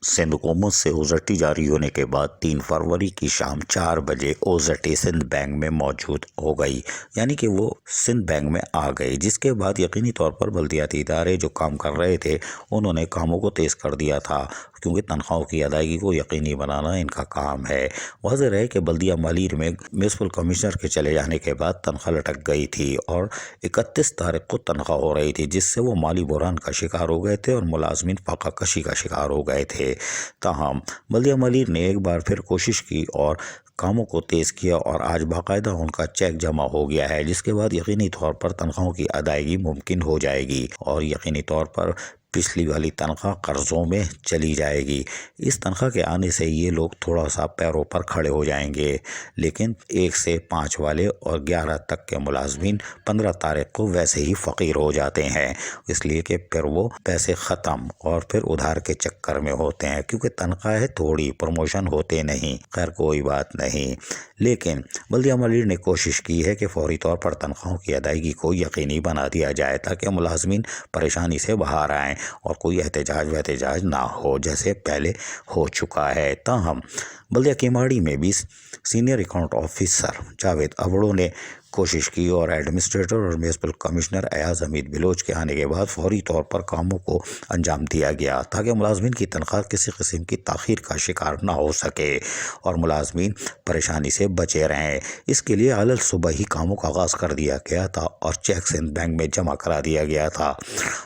सिंध हुकूमत से ओजटी जारी होने के बाद 3 फरवरी की शाम 4 बजे ओजटी सिंध बैंक में मौजूद हो गई, यानी कि वो सिंध बैंक में आ गई, जिसके बाद यकीनी तौर पर बल्दियाती इदारे जो काम कर रहे थे उन्होंने कामों को तेज़ कर दिया था, क्योंकि तनख्वाहों की अदायगी को यकीनी बनाना इनका काम है। वाज़ेह है कि बल्दिया मालीर में म्यूनसिपल कमिश्नर के चले जाने के बाद तनख्वाह लटक गई थी और 31 तारीख को तनख्वाह हो रही थी, जिससे वो माली बहरान का शिकार हो गए थे और मुलाजमीन फाका कशी का शिकार हो गए थे। ताहम बल्दिया मालीर ने एक बार फिर कोशिश की और कामों को तेज़ किया और आज बाकायदा उनका चेक जमा हो गया है, जिसके बाद यकीनी तौर पर तनख्वाहों की अदायगी मुमकिन हो जाएगी और यकीनी तौर पर पिछली वाली तनख्वाह कर्ज़ों में चली जाएगी। इस तनख्वाह के आने से ये लोग थोड़ा सा पैरों पर खड़े हो जाएंगे, लेकिन 1 से 5 वाले और 11 तक के मुलाजमीन 15 तारीख को वैसे ही फ़कीर हो जाते हैं, इसलिए कि फिर वो पैसे ख़त्म और फिर उधार के चक्कर में होते हैं, क्योंकि तनख्वाहें थोड़ी प्रमोशन होते नहीं। खैर कोई बात नहीं, लेकिन बल्दिया मालीर ने कोशिश की है कि फौरी तौर पर तनख्वाहों की अदायगी को यकीनी बना दिया जाए, ताकि मुलाजमीन परेशानी से बाहर आएँ और कोई एहतजाज ना हो जैसे पहले हो चुका है। ताहम बल्दिया केमाड़ी में भी senior account officer Javed Abro ने कोशिश की और एडमिनिस्ट्रेटर और म्यूनसिपल कमिश्नर अयाज हमीद बिलोच के आने के बाद फौरी तौर पर कामों को अंजाम दिया गया, ताकि मुलाजमीन की तनख्वाह किसी किस्म की ताख़ीर का शिकार ना हो सके और मुलाजमीन परेशानी से बचे रहें। इसके लिए अलल सुबह ही कामों का आगाज़ कर दिया गया था और चेक सिंध बैंक में जमा करा दिया गया था,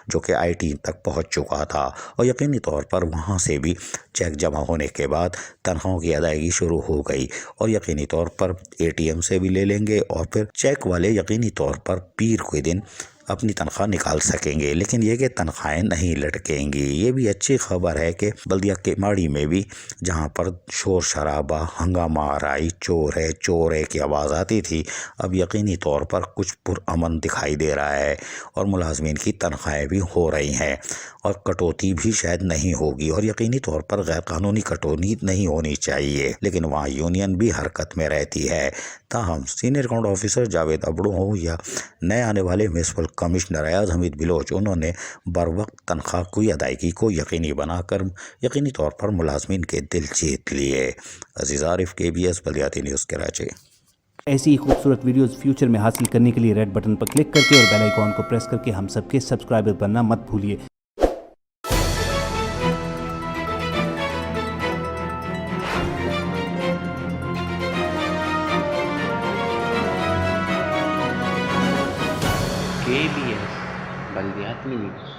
जो कि IT तक पहुँच चुका था और यकीनी तौर पर वहाँ से भी चेक जमा होने के बाद तनख्वाहों की अदायगी शुरू हो गई और यकीनी तौर पर ATM से भी ले लेंगे और फिर चेक वाले यकीनी तौर पर पीर के दिन अपनी तनख्वाह निकाल सकेंगे, लेकिन ये कि तनख्वाहें नहीं लटकेंगी। ये भी अच्छी खबर है कि बल्दिया केमाड़ी में भी जहाँ पर शोर शराबा हंगामा आराई चोर है की आवाज़ आती थी, अब यकीनी तौर पर कुछ पुरअमन दिखाई दे रहा है और मुलाजमीन की तनख्वाहें भी हो रही हैं और कटौती भी शायद नहीं होगी और यकीनी तौर पर गैर कानूनी कटौती नहीं होनी चाहिए, लेकिन वहाँ यूनियन भी हरकत में रहती है। ताहम senior account officer Javed Abro हो या नए आने वाले म्यूनसिपल कमिश्नर अयाज हमीद बिलोच, उन्होंने बर वक्त तनख्वाह की अदायगी को यकीनी बनाकर यकीनी तौर पर मुलाजमीन के दिल जीत लिए। अजीज़ आरिफ, KBS बल्दियाती न्यूज़ कराची। ऐसी ही खूबसूरत वीडियोस फ्यूचर में हासिल करने के लिए रेड बटन पर क्लिक करके और बेल आइकॉन को प्रेस करके हम सबके सब्सक्राइबर बनना मत भूलिए। KBS बल्दियाती न्यूज़।